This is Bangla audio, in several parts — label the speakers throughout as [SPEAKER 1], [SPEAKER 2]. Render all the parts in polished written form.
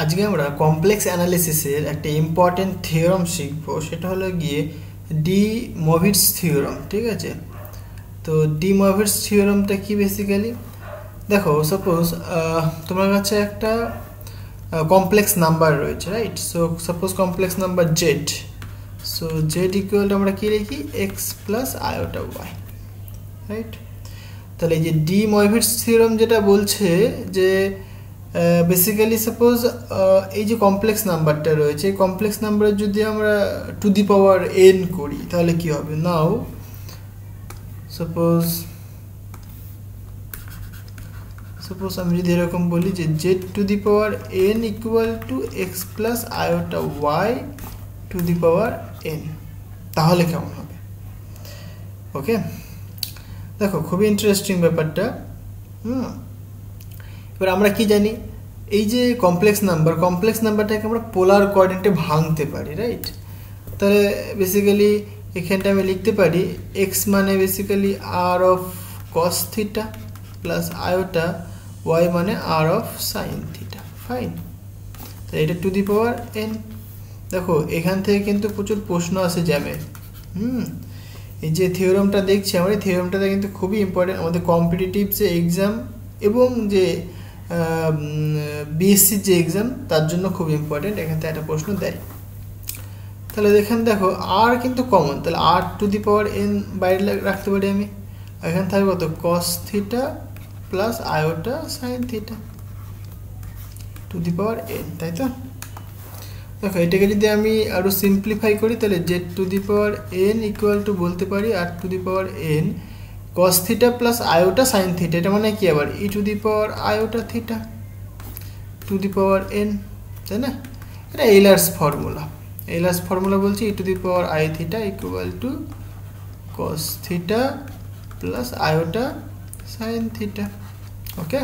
[SPEAKER 1] আজকে আমরা কমপ্লেক্স অ্যানালিসিসের একটা ইম্পর্টেন্ট থিওরাম শিখবো, সেটা হলো গিয়ে ডি মভিটস থিওরাম। ঠিক আছে, তো ডি মভিটস থিওরামটা কি বেসিক্যালি দেখো, সাপোজ তোমার কাছে একটা কমপ্লেক্স নাম্বার রয়েছে, right? So suppose complex number Z, so Z equal আমরা কি লিখি x plus iota y, right? তাহলে এই যে ডি মভিটস থিওরাম যেটা বলছে যে বেসিক্যালি সাপোজ এই যে কমপ্লেক্স নাম্বারটা রয়েছে, এই কমপ্লেক্স নাম্বারের যদি আমরা টু দি পাওয়ার এন করি তাহলে কি হবে? নাও সাপোজ আমি যদি এরকম বলি যে Z to the power n equal to x plus iota y to the power n, তাহলে কেমন হবে? ওকে, দেখো খুবই ইন্টারেস্টিং ব্যাপারটা। এবার আমরা কি জানি, এই যে কমপ্লেক্স নাম্বারটাকে আমরা পোলার কোঅর্ডিনেটে ভাঙতে পারি, রাইট? তাহলে বেসিক্যালি এখানটা আমি লিখতে পারি এক্স মানে basically r of cos theta plus iota, y মানে r of sine theta, fine. তো এটা টু দি পাওয়ার এন। দেখো এখান থেকে কিন্তু প্রচুর প্রশ্ন আসে জ্যামে। এই যে থিওরামটা দেখছি আমরা, এই থিওরামটাতে কিন্তু খুবই ইম্পর্টেন্ট আমাদের কম্পিটিটিভ যে এক্সাম এবং যে বিএসসির যে এক্সাম তার জন্য খুব ইম্পর্টেন্ট, এখান থেকে একটা প্রশ্ন দেয়। তাহলে এখানে দেখো আর কিন্তু কমন, তাহলে আর টু দি পাওয়ার এন বাইরে রাখতে পারি আমি, এখানে থাকবে কত কস theta plus iota sine theta to the power n, তাই তো? দেখো এটাকে যদি আমি আরও সিম্পলিফাই করি তাহলে z to the power n equal to বলতে পারি r to the power n cos theta plus iota sine theta, এটা মানে কি আবার e to the power iota theta to the power n, তাই না? এটা এইলার্স ফর্মুলা বলছি e to the power i theta equal to cos theta plus iota sine theta. Okay,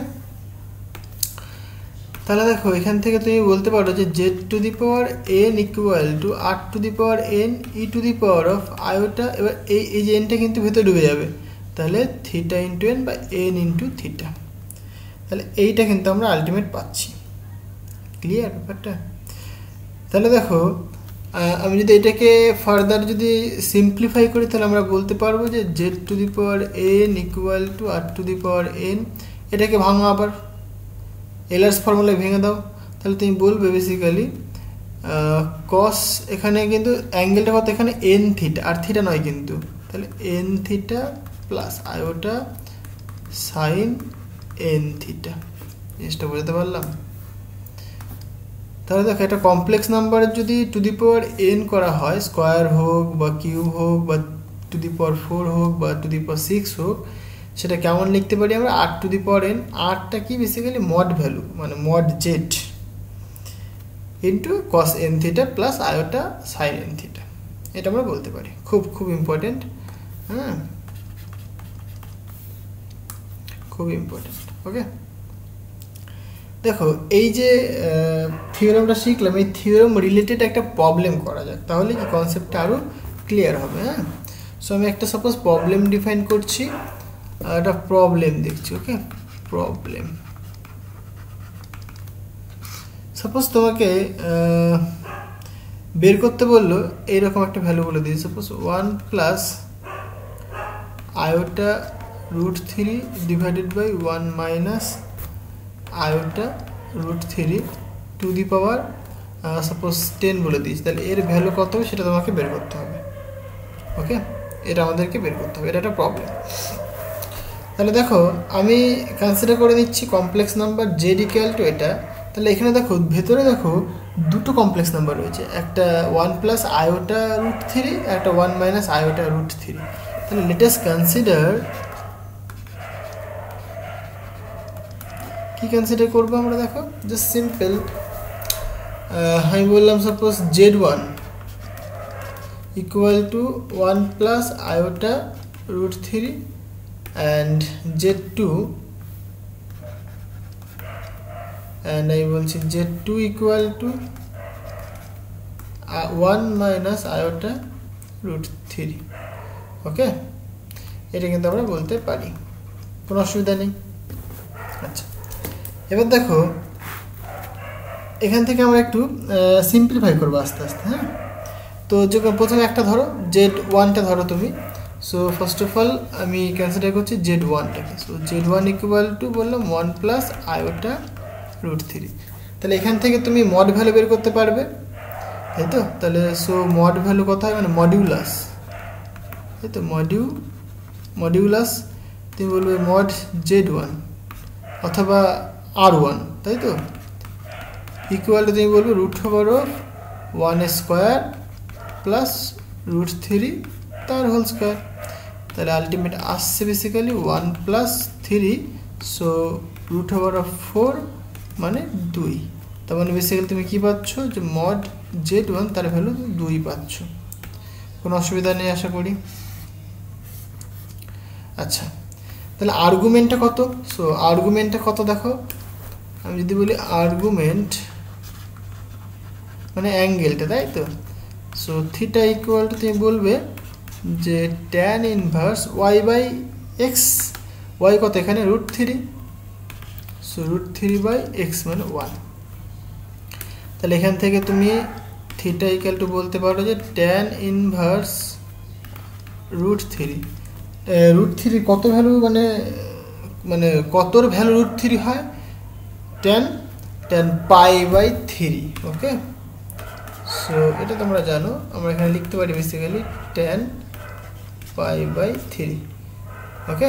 [SPEAKER 1] তাহলে দেখো এখান থেকে তুমি বলতে পারো যে Z to the power n equal to r to the power n e to the power of iota. এবার এই যে এনটা কিন্তু ভেতরে ডুবে যাবে, তাহলে থিটা ইন্টু এন বা এন ইন্টু থিটা, তাহলে এইটা কিন্তু আমরা আলটিমেট পাচ্ছি। ক্লিয়ার ব্যাপারটা? তাহলে দেখো আমি যদি এটাকে ফার্দার যদি সিম্পলিফাই করি তাহলে আমরা বলতে পারবো যে Z to the power n equal to r to the power n, এটাকে ভাঙো আবার এলার্স ফর্মুলায় ভেঙে দাও, তাহলে তুমি বলবে বেসিক্যালি কস, এখানে কিন্তু অ্যাঙ্গেলটা কত, এখানে এন থিটা আর থিটা নয় কিন্তু, তাহলে N theta plus iota sine n theta. জিনিসটা বুঝতে পারলাম? তাহলে দেখো একটা কমপ্লেক্স নাম্বারের যদি টু দি পাওয়ার এন করা হয়, স্কোয়ার হোক বা কিউব হোক বা টু দি পাওয়ার 4 হোক বা টু দি পাওয়ার 6 হোক, সেটা কেমন লিখতে পারি আমরা? আর টু দি পাওয়ার এন, আরটা কি বেসিক্যালি মড ভ্যালু মানে mod Z into cos n theta plus iota sine n theta, এটা আমরা বলতে পারি। খুব ইম্পর্টেন্ট, খুব ইম্পর্টেন্ট। ওকে, দেখো এই যে থিওরামটা শিখলাম, এই থিওরাম রিলেটেড একটা প্রবলেম করা যাক, তাহলে কি কনসেপ্টটা আরও ক্লিয়ার হবে। সো আমি একটা সাপোজ প্রবলেম ডিফাইন করছি, একটা প্রবলেম দেখছি। ওকে, প্রবলেম সাপোজ তোমাকে বের করতে বললো এইরকম একটা ভ্যালু বলে দিই, suppose 1 plus iota root 3 divided by 1 minus iota root 3 to the power suppose 10 বলে দিয়েছি, তাহলে এর ভ্যালু কত সেটা তোমাকে বের করতে হবে। ওকে, এটা আমাদেরকে বের করতে হবে, এটা একটা প্রবলেম। তাহলে দেখো আমি কনসিডার করে নিচ্ছি complex number Z equal to এটা, তাহলে এখানে দেখো ভেতরে দেখো দুটো কমপ্লেক্স নাম্বার রয়েছে, একটা 1 প্লাস আয়োটা রুট 3, একটা 1 মাইনাস আয়োটা রুট 3। তাহলে লেট আস কনসিডার, কি কনসিডার করবো আমরা? দেখো জাস্ট সিম্পল, আমি বললাম suppose z1 equal to 1 plus iota root 3 and z2 and I বলছি z2 equal to 1 minus iota root 3। Okay, এটা কিন্তু আমরা বলতে পারি, কোনো অসুবিধা নেই। আচ্ছা, এবার দেখো এখান থেকে আমরা একটু সিম্পলিফাই করবো আস্তে আস্তে, হ্যাঁ। তো যে প্রথমে একটা ধরো Z1টা ধরো তুমি। সো ফার্স্ট অফ অল আমি কনসিডার করছি Z1টাকে। সো Z1 ইকুয়াল টু বললাম 1 প্লাস আয়োটা √3। তাহলে এখান থেকে তুমি মড ভ্যালু বের করতে পারবে, তাই তো? তাহলে সো মড ভ্যালু কত হয়, মানে মডিউলাস, তাই তো? মডিউলাস তুমি বলবে মড Z1 অথবা R1, তাই তো? ইকুয়াল টু তুমি বলবে √1² প্লাস √3 তার হোল স্কোয়ার। তাহলে আলটিমেট আসছে বেসিক্যালি 1 প্লাস 3, সো √4 মানে 2। তার মানে বেসিক্যালি তুমি কি পাচ্ছ, যে মড Z1 তার ভ্যালু 2 পাচ্ছ। কোনো অসুবিধা নেই আশা করি। আচ্ছা, তাহলে আর্গুমেন্টটা কত? সো আর্গুমেন্টটা কত দেখো, আমি যদি বলি আর্গুমেন্ট মানে অ্যাঙ্গেলটা, তাই তো? সো থিটা ইকুয়াল টু তুমি বলবে যে ট্যান ইনভার্স y/x, y কত এখানে √3, সো √3/x মানে 1। তাহলে এখান থেকে তুমি থিটা ইকুয়াল টু বলতে পারো যে ট্যান ইনভার্স √3। √3 কত ভ্যালু, মানে কতর ভ্যালু √3 হয়, ট্যান π/3। ওকে, সো এটা তোমরা জানো, আমরা এখানে লিখতে পারি বেসিক্যালি ট্যান π/3। ওকে,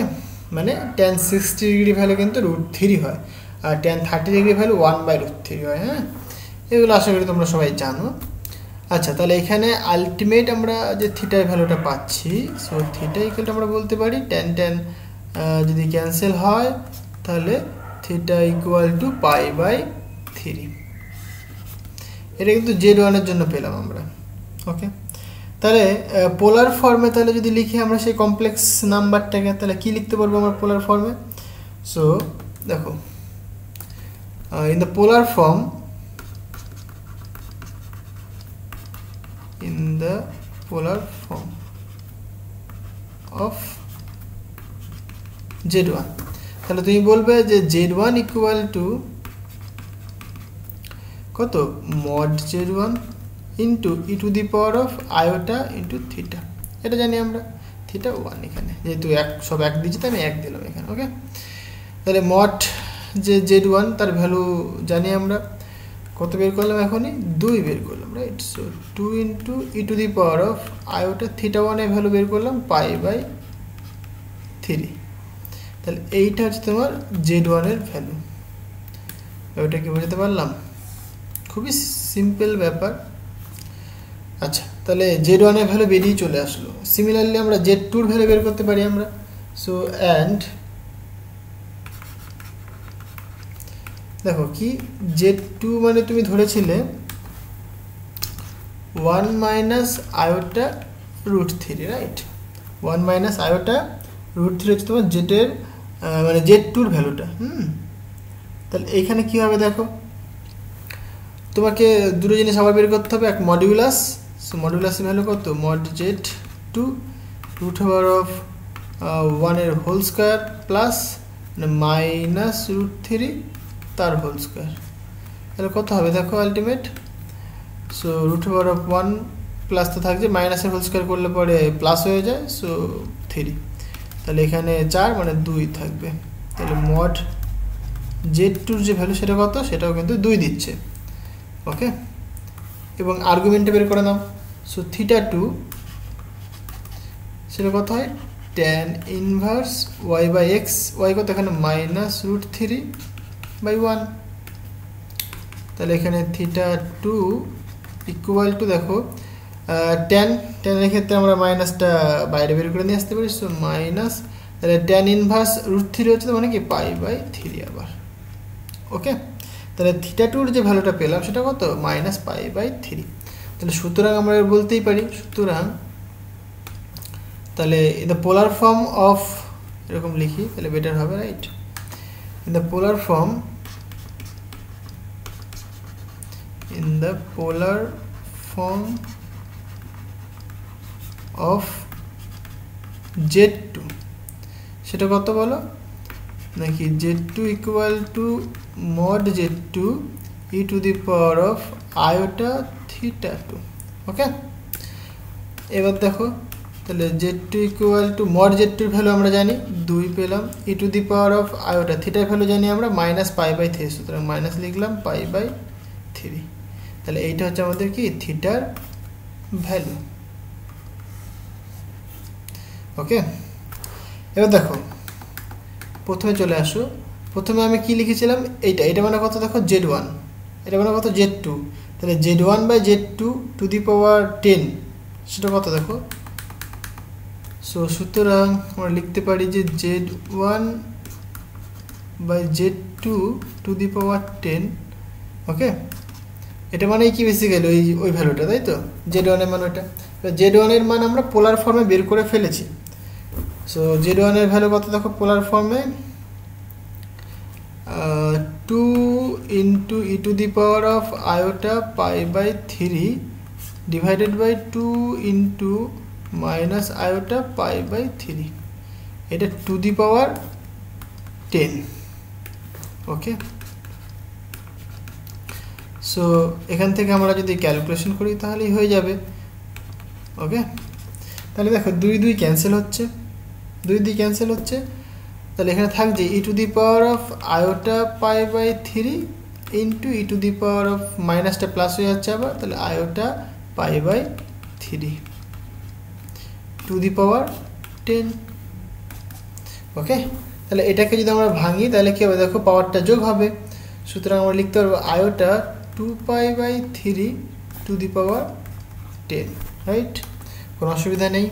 [SPEAKER 1] মানে ট্যান 60 ডিগ্রি ভ্যালু কিন্তু √3 হয়, আর ট্যান 30 ডিগ্রি ভ্যালু 1/√3 হয়। হ্যাঁ, এগুলো আশা করি তোমরা সবাই জানো। আচ্ছা, তাহলে এখানে আলটিমেট আমরা যে থিটার ভ্যালুটা পাচ্ছি, সো থিটা ইকুয়াল আমরা বলতে পারি ট্যান যদি ক্যান্সেল হয় তাহলে থিটা ইকুয়াল টু π/3। এটা কিন্তু Z1 এর জন্য পেলাম আমরা। ওকে, তাহলে পোলার ফর্মে তাহলে যদি লিখি আমরা সেই কমপ্লেক্স নাম্বারটাকে, তাহলে কি লিখতে পারবো আমরা পোলার ফর্মে? সো দেখো, in the polar form, of Z1, তাহলে তুমি বলবে যে Z1 ইকুয়াল টু কত, mod Z1 into e⁻⁴ into theta. এটা জানি আমরা, থিটা 1, এখানে যেহেতু সব এক দিয়েছি তাই আমি 1 দিলাম এখানে। ওকে, তাহলে মড যে Z1 তার ভ্যালু জানি আমরা, কত বের করলাম এখনই, 2 বের করলাম, right? So 2 into e⁻⁴ theta 1 এর ভ্যালু বের করলাম π/3। তাহলে এইটা হচ্ছে তোমার Z1 এর ভ্যালু। ওটা কি বুঝতে পারলাম? খুবই সিম্পল ব্যাপার। আচ্ছা, তাহলে Z1 এর ভ্যালু বেরিয়ে চলে আসলো। সিমিলারলি আমরা Z2 এর ভ্যালু বের করতে পারি আমরা। সো অ্যান্ড দেখো কি, Z2 মানে তুমি ধরেছিলে 1 minus iota √3, right? 1 minus iota √3 হচ্ছে তোমার Z এর মানে Z2 এর ভ্যালুটা। তাহলে এইখানে কি হবে দেখো, তোমাকে দুটো জিনিস আবার বের করতে হবে। এক মডিউলাস, সো মডিউলাসের ভ্যালু কত, মড Z2 √1 এর হোল স্কোয়ার প্লাস মাইনাস √3 তার হোল স্কোয়ার। তাহলে কত হবে দেখো আলটিমেট, সো √1 প্লাস তো থাকছে, মাইনাসের হোল স্কোয়ার করলে পরে প্লাস হয়ে যায়, সো 3। তাহলে এখানে 4 মানে 2 থাকবে। তাহলে মড Z2 যে ভ্যালু সেটা কত, সেটাও কিন্তু 2 দিচ্ছে। ওকে, এবং আর্গুমেন্টে বের করে নাও। সো থিটা 2 সেটা কত হয়, ট্যান ইনভার্স y/x, y কত এখানে মাইনাস √3/1। তাহলে এখানে থিটা 2 ইকুয়াল টু দেখো ট্যানের ক্ষেত্রে আমরা মাইনাসটা বাইরে বের করে নিয়ে আসতে পারি, সো মাইনাস, তাহলে ট্যান ইনভার্স √3 হচ্ছে মানে কি π/3 আবার। ওকে, তাহলে থিটা 2 যে ভ্যালুটা পেলাম সেটা কত, মাইনাস π/3। তাহলে সুতরাং আমরা বলতেই পারি, সুতরাং তাহলে in the polar form of, এরকম লিখি তাহলে বেটার হবে, right? In the polar form, of Z2 সেটা কত বলো, নাকি Z2 equal two mod Z2 e to the power of iota theta 2 ওকে এবার দেখো তাহলে z2 equal two mod z2 এর ভ্যালু আমরা জানি 2 পেলাম e to the power of iota theta এর ভ্যালু জানি আমরা -π/3 সুতরাং মাইনাস লিখলাম π/3 তাহলে এইটা হচ্ছে আমাদের কি থিটার ভ্যালু ওকে এবার দেখো প্রথমে চলে আসো প্রথমে আমি কি লিখেছিলাম এটা মানে কত দেখো z1 এটা মানে কত z2 তাহলে z1/z2 টু দি পাওয়ার 10 সেটা কত দেখো সো সুতরাং আমরা লিখতে পারি যে z1/z2 টু দি পাওয়ার 10 ওকে এটা মানে কি বেসিক্যালি ওই ভ্যালুটা তাই তো z1 এর মান ওটা z1 এর মান আমরা পোলার ফর্মে বের করে ফেলেছি সো z1 এর ভ্যালু কত দেখো পোলার ফর্মে 2 into e to the power of iota π/3 divided by 2 into minus iota π/3 এটা to the power 10 okay so এখান থেকে আমরা যদি ক্যালকুলেশন করি তাহলেই হয়ে যাবে ওকে তাহলে দেখো 2 2 ক্যান্সেল হচ্ছে 2 ক্যান্সেল হচ্ছে তাহলে এখানে থাকছে e to the power of iota π/3 into e to the power of মাইনাসটা প্লাস হয়ে যাচ্ছে আবার তাহলে iota π/3 to the power 10 ওকে তাহলে এটাকে যদি আমরা ভাঙি তাহলে কি হবে দেখো পাওয়ারটা যোগ হবে সুতরাং আমরা লিখতে পারবো iota 2π/3 to the power 10 right কোনো অসুবিধা নেই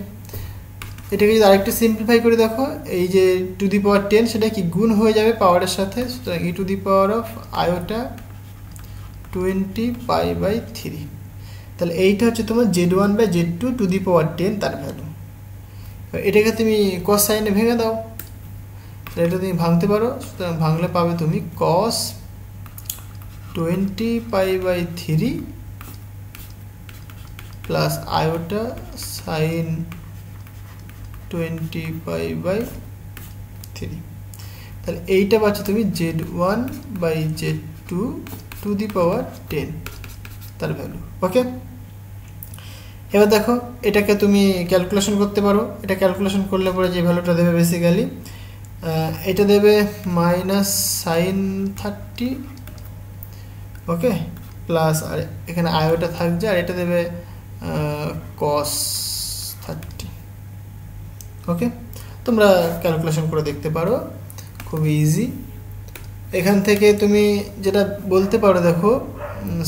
[SPEAKER 1] এটাকে যদি আরেকটু সিম্পলিফাই করে দেখো এই যে টু দি পাওয়ার 10 সেটা কি গুণ হয়ে যাবে পাওয়ারের সাথে সুতরাং e two the power of iota 20π/3 তাহলে এইটা হচ্ছে তোমার z1/z2 টু দি পাওয়ার 10 তার ভ্যালু এটাকে তুমি cos সাইনে ভেঙে দাও তাহলে এটা তুমি ভাঙতে পারো সুতরাং ভাঙলে পাবে তুমি cos 20π/3 প্লাস iota sin 20π/3 তাহলে এইটা পাচ্ছ তুমি z1/z2 টু দি পাওয়ার 10 তার ভ্যালু ওকে এবার দেখো এটাকে তুমি ক্যালকুলেশন করতে পারো এটা ক্যালকুলেশন করলে পরে যে ভ্যালুটা দেবে বেসিক্যালি এটা দেবে -sin 30 ওকে প্লাস আর এখানে আয়োটা থাকছে আর এটা দেবে cos 30 ওকে তোমরা ক্যালকুলেশন করে দেখতে পারো খুব ইজি এখান থেকে তুমি যেটা বলতে পারো দেখো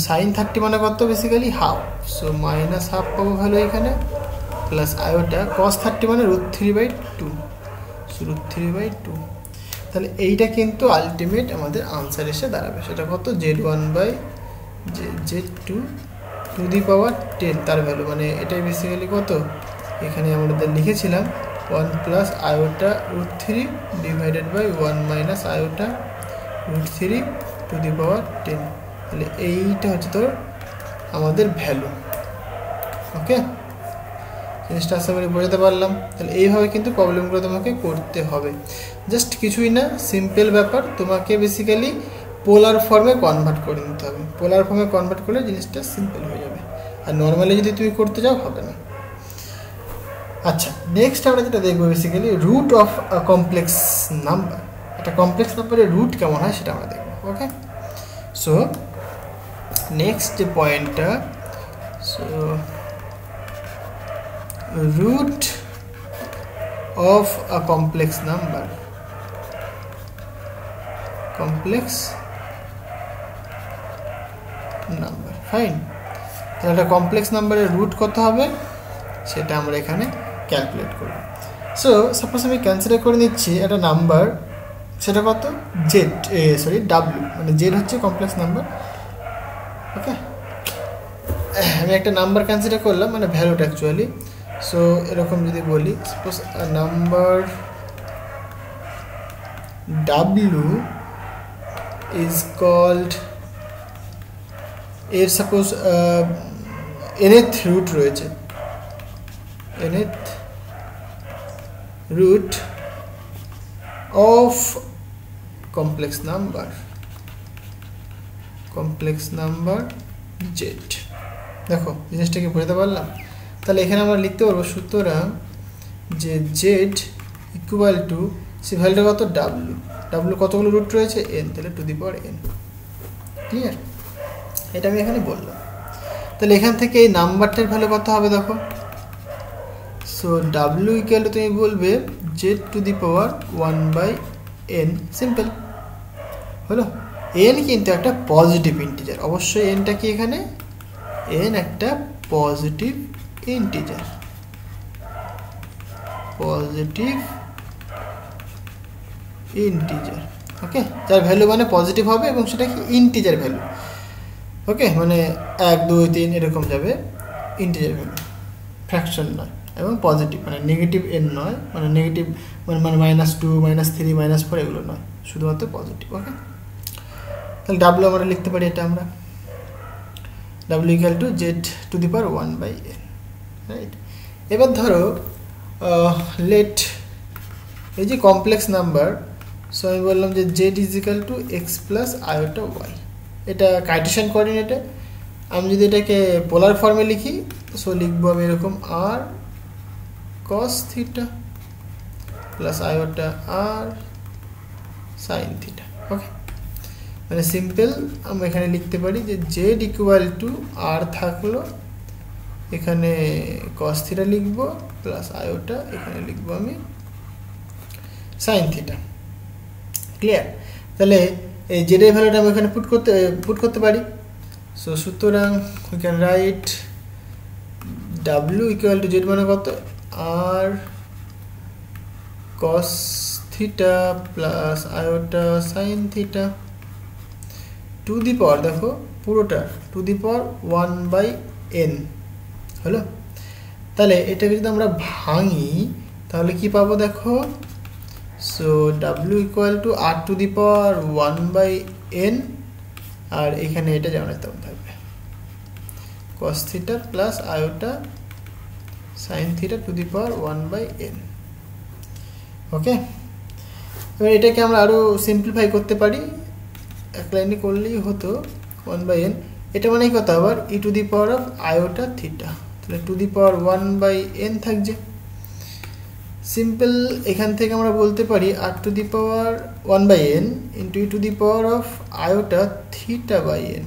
[SPEAKER 1] sin 30 মানে কত basically half so minus half পাবো ভ্যালু এখানে প্লাস আয়োটা cos 30 মানে √3/2 সো √3/2 তাহলে এইটা কিন্তু আলটিমেট আমাদের আনসার এসে দাঁড়াবে সেটা কত z1/z2 টু দি পাওয়ার 10 তার ভ্যালু মানে এটাই বেসিক্যালি কত এখানে আমরা লিখেছিলাম 1 plus iota √3 divided by 1 minus iota √3 to the power 10 তাহলে এইটা হচ্ছে তোর আমাদের ভ্যালু ওকে জিনিসটা আশা করি বোঝাতে পারলাম তাহলে এইভাবে কিন্তু প্রবলেমগুলো তোমাকে করতে হবে জাস্ট কিছুই না সিম্পল ব্যাপার তোমাকে বেসিক্যালি পোলার ফর্মে কনভার্ট করে নিতে হবে পোলার ফর্মে কনভার্ট করলে জিনিসটা সিম্পল হয়ে যাবে আর নর্মালি যদি তুমি করতে যাও হবে না আচ্ছা নেক্সট আমরা যেটা দেখবো basically root of a complex number একটা কমপ্লেক্স নাম্বারের রুট কেমন হয় সেটা আমরা দেখবো ওকে সো নেক্সট যে পয়েন্টটা so root of a complex number fine তাহলে একটা কমপ্লেক্স নাম্বারের রুট কত হবে সেটা আমরা এখানে ক্যালকুলেট করব সো সাপোজ আমি কনসিডার করে নিচ্ছি একটা নাম্বার সেটা কত w মানে z হচ্ছে কমপ্লেক্স নাম্বার ওকে আমি একটা নাম্বার কনসিডার করলাম মানে ভ্যালুটা অ্যাকচুয়ালি সো এরকম যদি বলি suppose number w is called এর সাপোজ nth রুট রয়েছে nth root of complex number complex number Z. দেখো জিনিসটাকে বুঝতে পারলাম। তাহলে এখানে আমরা লিখতে পারবো সুতরাং যে জেড ইকুয়াল টু সে ভ্যালুটা কত ডাব্লু, ডাব্লু কতগুলো রুট রয়েছে এন, তাহলে to the power N. Clear? এটা আমি এখানে বললাম। তাহলে এখান থেকে এই নাম্বারটার ভ্যালু কত হবে দেখো। সো ডাব্লু ইকুয়াল টু তুমি বলবে Z to the power 1/n, simple হলো। এন কিন্তু একটা পজিটিভ ইন্টিজার, অবশ্যই এনটা কি এখানে, এন একটা পজিটিভ ইন্টিজার, পজিটিভ ইন্টিজার। ওকে, যার ভ্যালু মানে পজিটিভ হবে এবং সেটা কি ইন্টিজার ভ্যালু। ওকে, মানে 1 2 3 এরকম যাবে ইন্টিজার ভ্যালু, ফ্র্যাকশন নয়, এবং পজিটিভ মানে নেগেটিভ এন নয়, মানে নেগেটিভ মানে -2 -3 -4 এগুলো নয়, শুধুমাত্র পজিটিভ। ওকে, তাহলে ডাব্লু আমরা লিখতে পারি এটা আমরা W equal to Z to the power 1/n, right. এবার ধরো লেট এই যে কমপ্লেক্স নাম্বার, সো আমি বললাম যে Z is equal to x plus iota y, এটা কার্টেশিয়ান কোঅর্ডিনেটে। আমি যদি এটাকে পোলার ফর্মে লিখি, সো লিখবো আমি এরকম আর কস থিটা প্লাস আয়োটা আর সাইন থিটা। ওকে, মানে সিম্পল আমরা এখানে লিখতে পারি যে জেড ইকুয়াল টু আর থাকলো, এখানে কস থিটা লিখবো প্লাস আয়োটা, এখানে লিখবো আমি সাইন থিটা। ক্লিয়ার? তাহলে এই জেডের ভ্যালুটা আমি এখানে পুট করতে পারি। সো সুতরাং উই ক্যান রাইট ডাব্লু ইকুয়াল টু জেড মানে কত r cos theta plus iota sine theta to the power, দেখো পুরোটা টু দি পাওয়ার 1/n হলো। তাহলে এটাকে যদি আমরা ভাঙি তাহলে কি পাবো দেখো, so W equal to r to the power 1/n, আর এখানে এটা যেমন তেমন থাকবে cos theta plus iota sine theta to the power 1/n। Okay, এবার এটাকে আমরা আরও সিম্পলিফাই করতে পারি, এক লাইনে করলেই হতো 1/n। এটা মানে কত আবার e to the power of iota theta, তাহলে টু দি পাওয়ার 1/n থাকছে। সিম্পল এখান থেকে আমরা বলতে পারি r to the power 1/n into e to the power of iota theta by n,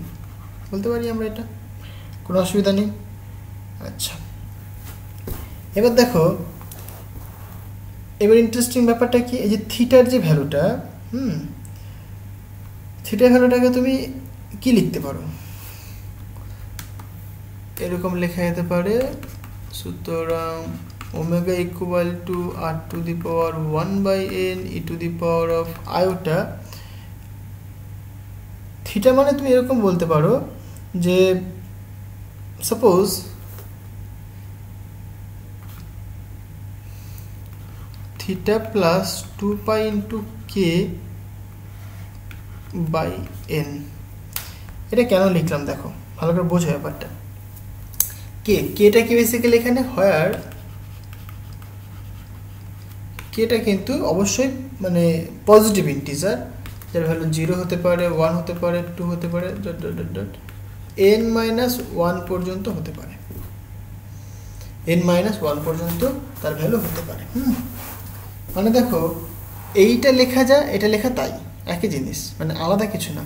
[SPEAKER 1] বলতে পারি আমরা, এটা কোনো অসুবিধা নেই। আচ্ছা, এবার দেখো এবার ইন্টারেস্টিং ব্যাপারটা কি, এই যে থিটার যে ভ্যালুটা, থিটার ভ্যালুটাকে তুমি কি লিখতে পারো, এরকম লেখা যেতে পারে সুতরাং omega equal to r to the power 1/n e to the power of iota theta, মানে তুমি এরকম বলতে পারো যে suppose theta plus 2π into k by n. এটা কেন লিখলাম দেখো, ভালো করে বোঝো ব্যাপারটা। কেটা কি বেসিক্যালি এখানে হয়, কেটা কিন্তু অবশ্যই মানে পজিটিভ ইন্টিজার, যার ভ্যালু 0 হতে পারে, 1 হতে পারে, 2 হতে পারে, n-1 পর্যন্ত হতে পারে, n-1 পর্যন্ত তার ভ্যালু হতে পারে। মানে দেখো এইটা লেখা যায়, এটা লেখা তাই, একই জিনিস, মানে আলাদা কিছু না।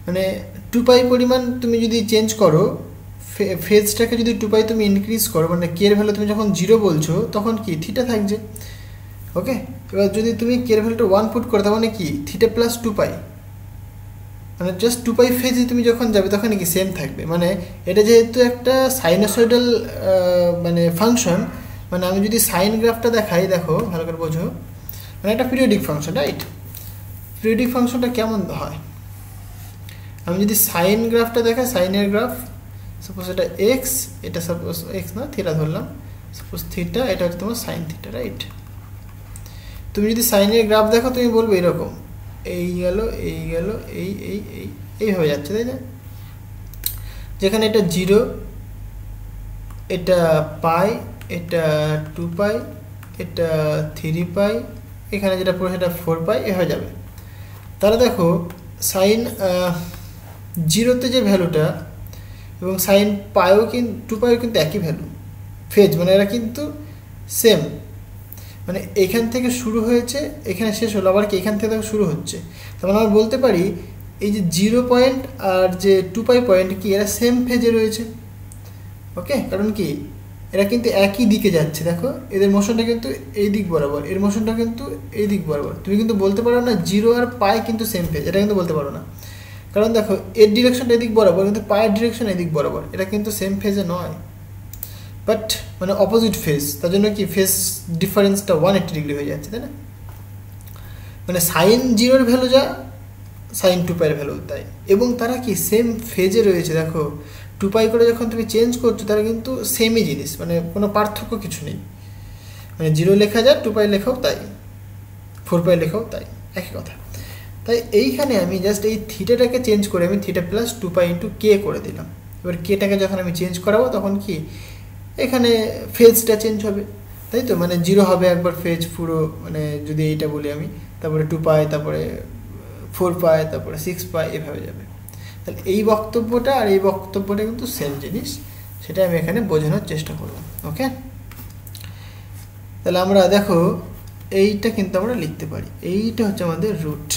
[SPEAKER 1] মানে 2π পরিমাণ তুমি যদি চেঞ্জ করো, ফেজটাকে যদি 2π তুমি ইনক্রিজ করো, মানে কে এর ভ্যালু তুমি যখন 0 বলছো তখন কি থিটা থাকছে। ওকে, এবার যদি তুমি কে এর ভ্যালুটা 1 পুট করো, তার মানে কি থিটা প্লাস 2π, মানে জাস্ট 2π ফেজে তুমি যখন যাবে তখন কি সেম থাকবে। মানে এটা যেহেতু একটা সাইনোসয়েডাল মানে ফাংশন, মানে আমি যদি সাইন গ্রাফটা দেখাই, দেখো ভালো করে বোঝো, মানে একটা পিরিয়ডিক ফাংশন, রাইট। পিরিয়ডিক ফাংশনটা কেমন হয়, আমি যদি সাইন গ্রাফটা দেখাই, সাইনের গ্রাফ, সাপোজ এটা এক্স, এটা সাপোজ এক্স না থিটা ধরলাম, সাপোজ থিটা, এটা হচ্ছে তোমার সাইন থিটা, রাইট। তুমি যদি সাইনের গ্রাফ দেখো তুমি বলবে এরকম এই গেল এই গেল এই এই এই এইভাবে যাচ্ছে, তাই না? যেখানে এটা 0, এটা পাই, এটা 2π, এটা 3π, এখানে যেটা পড়ে সেটা 4π, এভাবে যাবে। তাহলে দেখো সাইন জিরোতে যে ভ্যালুটা এবং সাইন পাইও কিন্তু 2 পাইও কিন্তু একই ভ্যালু, ফেজ মানে এরা কিন্তু সেম, মানে এখান থেকে শুরু হয়েছে এখানে শেষ হলো, আবার কি এখান থেকে শুরু হচ্ছে। তার আমরা বলতে পারি এই যে 0 পয়েন্ট আর যে 2 পাই পয়েন্ট কি এরা সেম ফেজে রয়েছে। ওকে, কারণ কি এরা কিন্তু একই দিকে যাচ্ছে, দেখো এদের মোশনটা কিন্তু এই দিক বরাবর, এর মোশনটা কিন্তু এই দিক বরাবর। তুমি কিন্তু বলতে পারো না 0 আর পাই কিন্তু সেম ফেজ, এটা কিন্তু বলতে পারো না, কারণ দেখো এর ডিরেকশনটা এদিক বরাবর কিন্তু পায়ের ডিরেকশন এদিক বরাবর, এটা কিন্তু সেম ফেজে নয়, বাট মানে অপোজিট ফেজ, তার জন্য কি ফেজ ডিফারেন্সটা 180 ডিগ্রি হয়ে যাচ্ছে, তাই না? মানে সাইন 0-এর ভ্যালু যা, সাইন 2 পাইয়ের ভ্যালু তাই, এবং তারা কি সেম ফেজে রয়েছে। দেখো 2 পাই করে যখন তুমি চেঞ্জ করছো তারা কিন্তু সেমই জিনিস, মানে কোনো পার্থক্য কিছু নেই, মানে 0 লেখা যায় 2 পাই লেখাও তাই, 4 পাই লেখাও তাই, একই কথা। তাই এইখানে আমি জাস্ট এই থিটাটাকে চেঞ্জ করে আমি theta plus 2 pi into k করে দিলাম। এবার কেটাকে যখন আমি চেঞ্জ করাবো তখন কি এখানে ফেজটা চেঞ্জ হবে, তাই তো, মানে 0 হবে একবার ফেজ পুরো, মানে যদি এইটা বলি আমি, তারপরে 2 পাই, তারপরে 4 পাই, তারপরে 6 পাই, এভাবে যাবে। তাহলে এই বক্তব্যটা আর এই বক্তব্যটা কিন্তু সেম জিনিস, সেটা আমি এখানে বোঝানোর চেষ্টা করব। ওকে, তাহলে আমরা দেখো এইটা কিন্তু আমরা লিখতে পারি, এইটা হচ্ছে আমাদের রুট।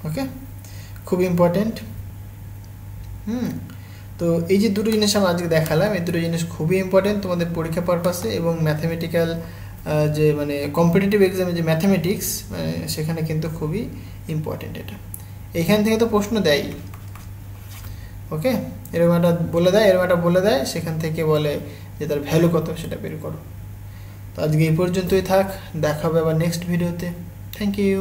[SPEAKER 1] ওকে, খুব ইম্পর্টেন্ট। তো এই যে দুটো জিনিস আমি আজকে দেখালাম, এই দুটো জিনিস খুবই ইম্পর্টেন্ট তোমাদের পরীক্ষা পারপাসে, এবং ম্যাথামেটিক্যাল যে মানে কম্পিটিটিভ এক্সামে যে ম্যাথামেটিক্স সেখানে কিন্তু খুবই ইম্পর্টেন্ট এটা। এইখান থেকে তো প্রশ্ন দেয়, ওকে, এরকম একটা বলে দেয়, সেখান থেকে বলে যে তার ভ্যালু কত সেটা বের করো। তো আজকে এই পর্যন্তই থাক, দেখা হবে আবার নেক্সট ভিডিওতে। Thank you.